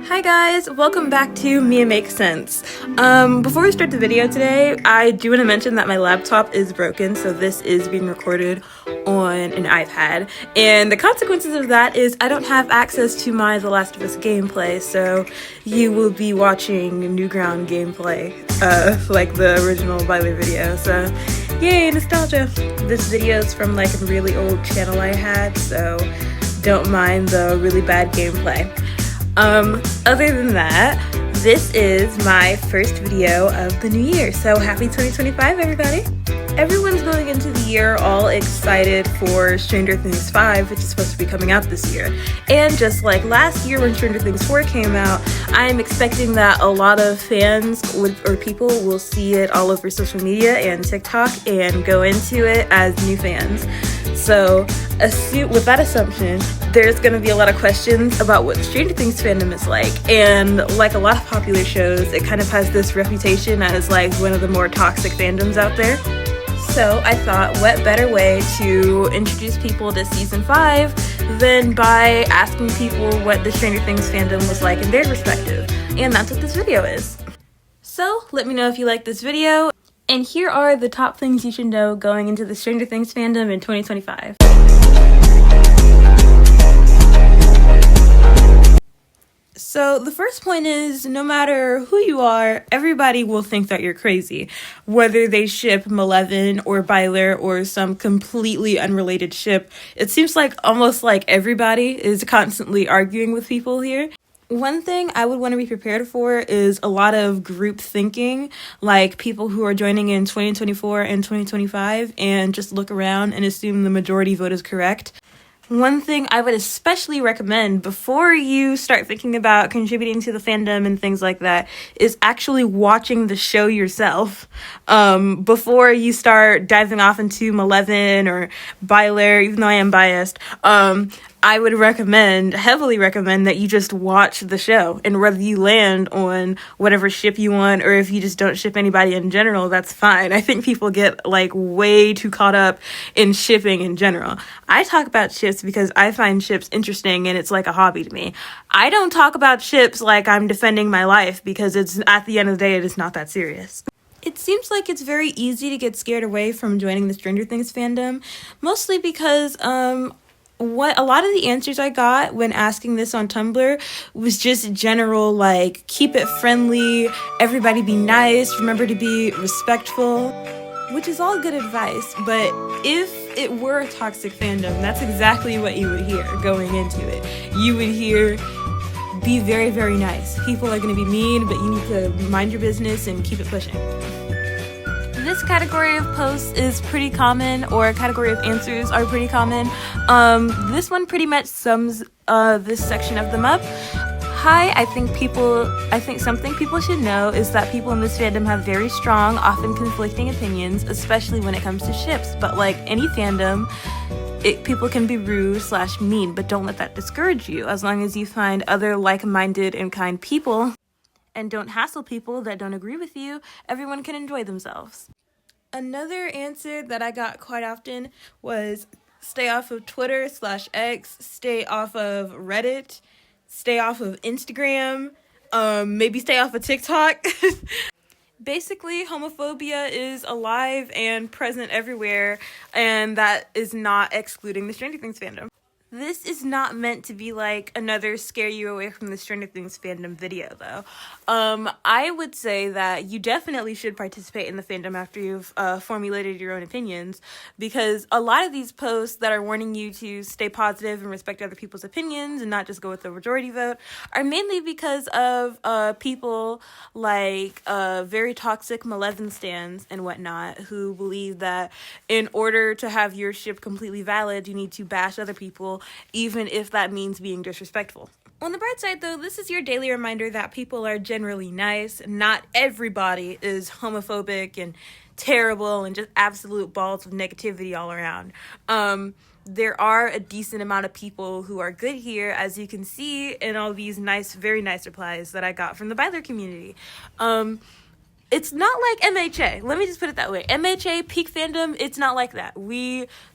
Hi guys, welcome back to Mia Makes Sense. Before we start the video today, I do want to mention that my laptop is broken, so this is being recorded on an iPad, and the consequences of that is I don't have access to my The Last of Us gameplay, so you will be watching Newground gameplay, like the original Byler video, so yay, nostalgia! This video is from like a really old channel I had, so don't mind the really bad gameplay. Other than that, this is my first video of the new year, so happy 2025 everybody! Everyone's going into the year all excited for Stranger Things 5, which is supposed to be coming out this year. And just like last year when Stranger Things 4 came out, I'm expecting that a lot of fans or people will see it all over social media and TikTok and go into it as new fans. So with that assumption, there's going to be a lot of questions about what Stranger Things fandom is like. And like a lot of popular shows, it kind of has this reputation as like one of the more toxic fandoms out there. So I thought, what better way to introduce people to season 5 than by asking people what the Stranger Things fandom was like in their perspective. And that's what this video is. So let me know if you like this video. And here are the top things you should know going into the Stranger Things fandom in 2025. So the first point is, no matter who you are, everybody will think that you're crazy. Whether they ship Maleven or Byler or some completely unrelated ship, it seems like almost like everybody is constantly arguing with people here. One thing I would want to be prepared for is a lot of group thinking, like people who are joining in 2024 and 2025 and just look around and assume the majority vote is correct. One thing I would especially recommend before you start thinking about contributing to the fandom and things like that is actually watching the show yourself. Before you start diving off into Maleven or Byler, even though I am biased, I would heavily recommend that you just watch the show, and whether you land on whatever ship you want or if you just don't ship anybody in general, that's fine. I think people get like way too caught up in shipping in general. I talk about ships because I find ships interesting and it's like a hobby to me. I don't talk about ships like I'm defending my life because it's at the end of the day, it is not that serious. It seems like it's very easy to get scared away from joining the Stranger Things fandom, mostly because what a lot of the answers I got when asking this on Tumblr was just general, like, keep it friendly, everybody be nice, remember to be respectful, which is all good advice, but if it were a toxic fandom, that's exactly what you would hear going into it. You would hear, be very, very nice. People are going to be mean, but you need to mind your business and keep it pushing. This category of posts is pretty common, or a category of answers are pretty common. This one pretty much sums this section of them up. Hi, I think something people should know is that people in this fandom have very strong, often conflicting opinions, especially when it comes to ships. But like any fandom, people can be rude/mean, but don't let that discourage you. As long as you find other like-minded and kind people and don't hassle people that don't agree with you, everyone can enjoy themselves. Another answer that I got quite often was stay off of Twitter/X, stay off of Reddit, stay off of Instagram, maybe stay off of TikTok. Basically, homophobia is alive and present everywhere, and that is not excluding the Stranger Things fandom. This is not meant to be like another scare you away from the Stranger Things fandom video, though. I would say that you definitely should participate in the fandom after you've formulated your own opinions, because a lot of these posts that are warning you to stay positive and respect other people's opinions and not just go with the majority vote are mainly because of people like very toxic Maleven stans and whatnot who believe that in order to have your ship completely valid, you need to bash other people, even if that means being disrespectful. On the bright side, though, this is your daily reminder that people are generally nice. Not everybody is homophobic and terrible and just absolute balls of negativity all around. There are a decent amount of people who are good here, as you can see in all these nice, very nice replies that I got from the Byler community. It's not like MHA. Let me just put it that way. MHA, peak fandom, it's not like that.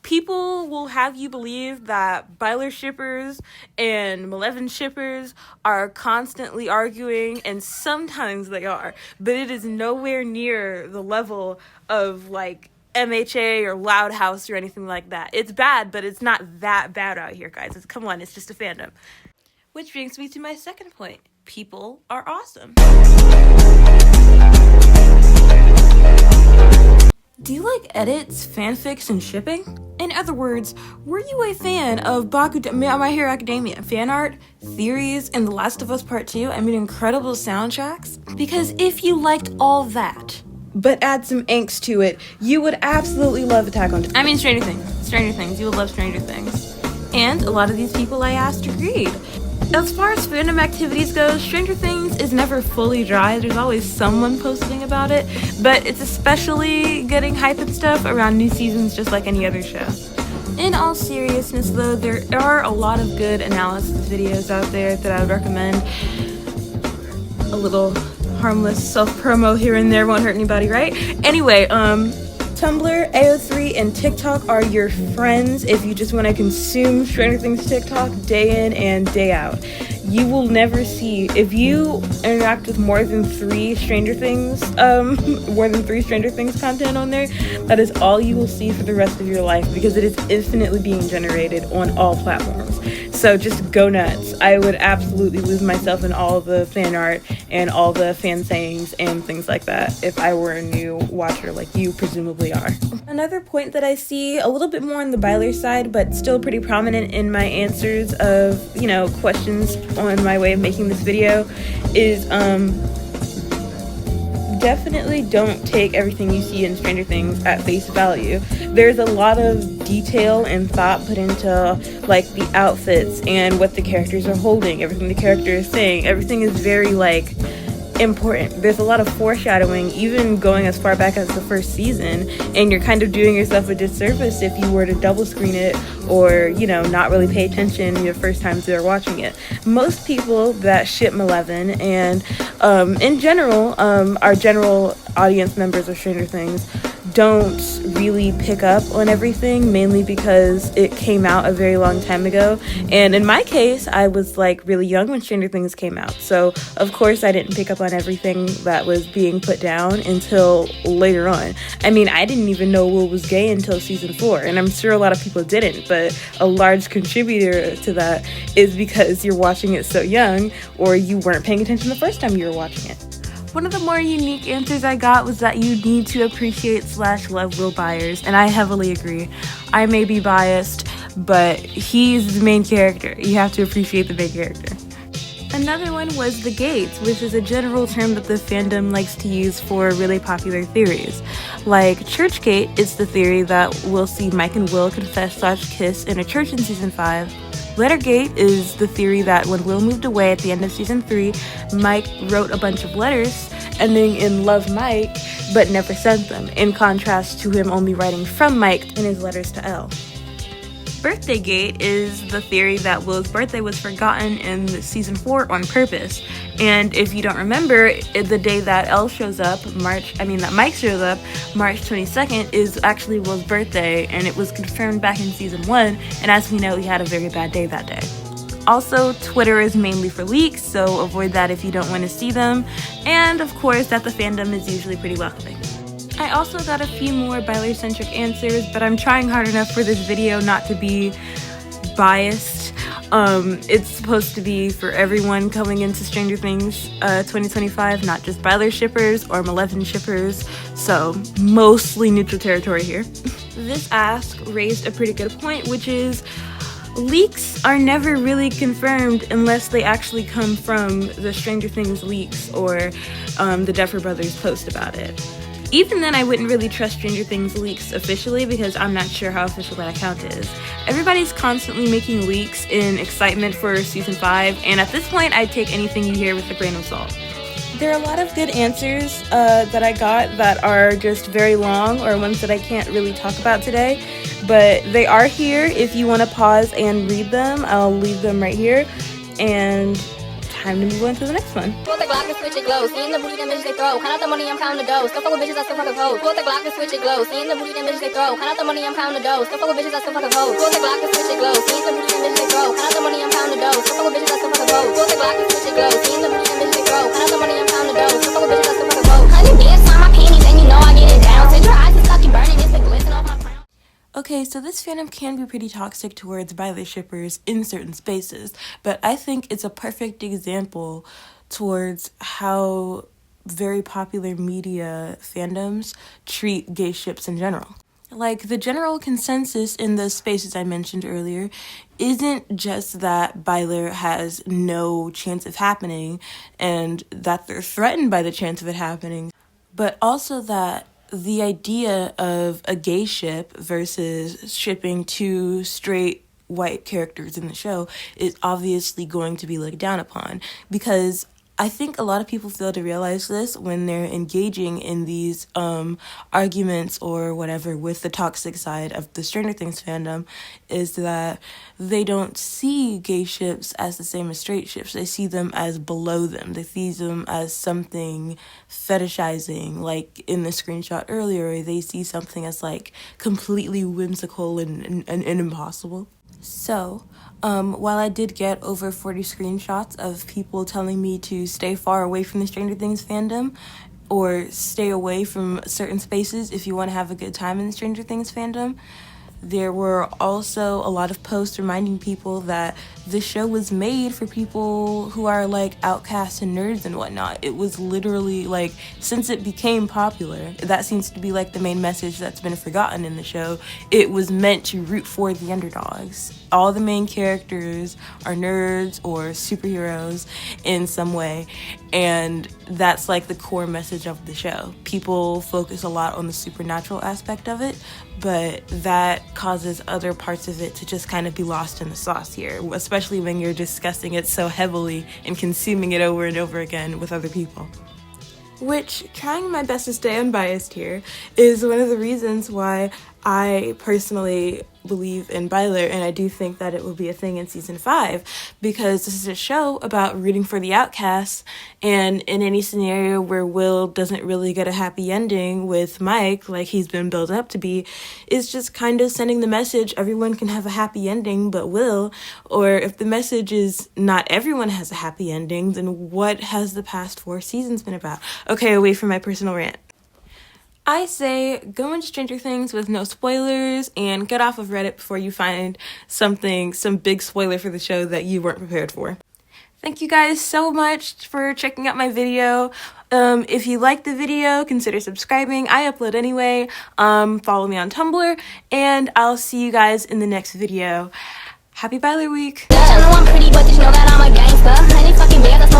People will have you believe that Byler shippers and Malevolent shippers are constantly arguing, and sometimes they are, but it is nowhere near the level of like MHA or Loud House or anything like that. It's bad, but it's not that bad out here, guys. Come on, it's just a fandom. Which brings me to my second point. People are awesome. Do you like edits, fanfics, and shipping? In other words, were you a fan of My Hero Academia, fan art, theories, and The Last of Us Part 2, incredible soundtracks? Because if you liked all that, but add some angst to it, you would absolutely love Attack on Titan. Stranger Things. Stranger Things. You would love Stranger Things. And a lot of these people I asked agreed. As far as fandom activities go, Stranger Things is never fully dry. There's always someone posting about it, but it's especially getting hype and stuff around new seasons just like any other show. In all seriousness though, there are a lot of good analysis videos out there that I would recommend. A little harmless self-promo here and there won't hurt anybody, right? Anyway, Tumblr, AO3, and TikTok are your friends if you just want to consume Stranger Things TikTok day in and day out. You will never see, if you interact with more than three Stranger Things content on there, that is all you will see for the rest of your life because it is infinitely being generated on all platforms. So just go nuts. I would absolutely lose myself in all the fan art and all the fan sayings and things like that if I were a new watcher like you presumably are. Another point that I see a little bit more on the Byler side, but still pretty prominent in my answers of, questions on my way of making this video is definitely don't take everything you see in Stranger Things at face value. There's a lot of detail and thought put into like the outfits and what the characters are holding, everything the character is saying. Everything is very important. There's a lot of foreshadowing, even going as far back as the first season, and you're kind of doing yourself a disservice if you were to double screen it or, not really pay attention the first times they're watching it. Most people that ship Malevolent and in general, our general audience members of Stranger Things don't really pick up on everything, mainly because it came out a very long time ago. And in my case, I was really young when Stranger Things came out. So of course I didn't pick up on everything that was being put down until later on. I didn't even know Will was gay until season 4, and I'm sure a lot of people didn't, but a large contributor to that is because you're watching it so young or you weren't paying attention the first time you were watching it. One of the more unique answers I got was that you need to appreciate / love Will Byers, and I heavily agree. I may be biased, but he's the main character. You have to appreciate the main character. Another one was the gates, which is a general term that the fandom likes to use for really popular theories. Like Church Gate is the theory that we'll see Mike and Will confess / kiss in a church in season 5. Lettergate is the theory that when Will moved away at the end of season 3, Mike wrote a bunch of letters ending in love Mike, but never sent them, in contrast to him only writing from Mike in his letters to Elle. Birthdagate is the theory that Will's birthday was forgotten in season 4 on purpose. And if you don't remember, the day that Elle shows up, that Mike shows up, March 22nd, is actually Will's birthday, and it was confirmed back in season 1, and as we know, he had a very bad day that day. Also, Twitter is mainly for leaks, so avoid that if you don't want to see them. And of course, that the fandom is usually pretty welcoming. I also got a few more Byler-centric answers, but I'm trying hard enough for this video not to be biased. It's supposed to be for everyone coming into Stranger Things 2025, not just Byler shippers or Malevolent shippers, so mostly neutral territory here. This ask raised a pretty good point, which is leaks are never really confirmed unless they actually come from the Stranger Things leaks or the Duffer Brothers post about it. Even then, I wouldn't really trust Stranger Things leaks officially because I'm not sure how official that account is. Everybody's constantly making leaks in excitement for season 5, and at this point, I'd take anything you hear with a grain of salt. There are a lot of good answers that I got that are just very long or ones that I can't really talk about today, but they are here if you want to pause and read them. I'll leave them right here. And time to move on to the next one. Pull the Glock and switch it glow. Seeing the booty, them bitches they throw. Count out the money, I'm counting the dough. Still fuck with bitches, I still fucking hoe. Pull the Glock and switch it glow. Seeing the booty, them bitches they throw. Count out the money, I'm counting the dough. Still fuck with bitches, I still fucking hoe. Pull the Glock and switch it glow. Seeing the booty, them bitches they throw. Count out the money, I'm counting the dough. Still fuck with bitches, I still fucking hoe. Pull the Glock and switch it glow. Seeing the booty, them bitches they throw. Count out the money, I'm counting the dough. Still fuck with bitches, I still fucking hoe. 100 bands on my panties, and you know I get it down. Take your eyes and stuck you burning, it's the glisten off my crown. Okay, so this fandom can be pretty toxic towards Byler shippers in certain spaces, but I think it's a perfect example towards how very popular media fandoms treat gay ships in general. Like, the general consensus in the spaces I mentioned earlier isn't just that Byler has no chance of happening and that they're threatened by the chance of it happening, but also that the idea of a gay ship versus shipping two straight white characters in the show is obviously going to be looked down upon, because I think a lot of people fail to realize this when they're engaging in these arguments or whatever with the toxic side of the Stranger Things fandom, is that they don't see gay ships as the same as straight ships. They see them as below them. They see them as something fetishizing, like in the screenshot earlier, they see something as like completely whimsical and impossible. So, while I did get over 40 screenshots of people telling me to stay far away from the Stranger Things fandom or stay away from certain spaces if you want to have a good time in the Stranger Things fandom, there were also a lot of posts reminding people that the show was made for people who are like outcasts and nerds and whatnot. It was literally like, since it became popular, that seems to be like the main message that's been forgotten in the show. It was meant to root for the underdogs. All the main characters are nerds or superheroes in some way, and that's like the core message of the show. People focus a lot on the supernatural aspect of it, but that causes other parts of it to just kind of be lost in the sauce here, especially when you're discussing it so heavily and consuming it over and over again with other people. Which, trying my best to stay unbiased here, is one of the reasons why I personally believe in Byler, and I do think that it will be a thing in season 5, because this is a show about rooting for the outcasts, and in any scenario where Will doesn't really get a happy ending with Mike, like he's been built up to be, is just kind of sending the message everyone can have a happy ending but Will. Or if the message is not everyone has a happy ending, then what has the past 4 seasons been about? Okay, away from my personal rant. I say go into Stranger Things with no spoilers and get off of Reddit before you find some big spoiler for the show that you weren't prepared for. Thank you guys so much for checking out my video. If you liked the video, consider subscribing. I upload anyway. Follow me on Tumblr, and I'll see you guys in the next video. Happy Byler Week! I know I'm pretty, but did you know that I'm a gangster? Any fucking bear that's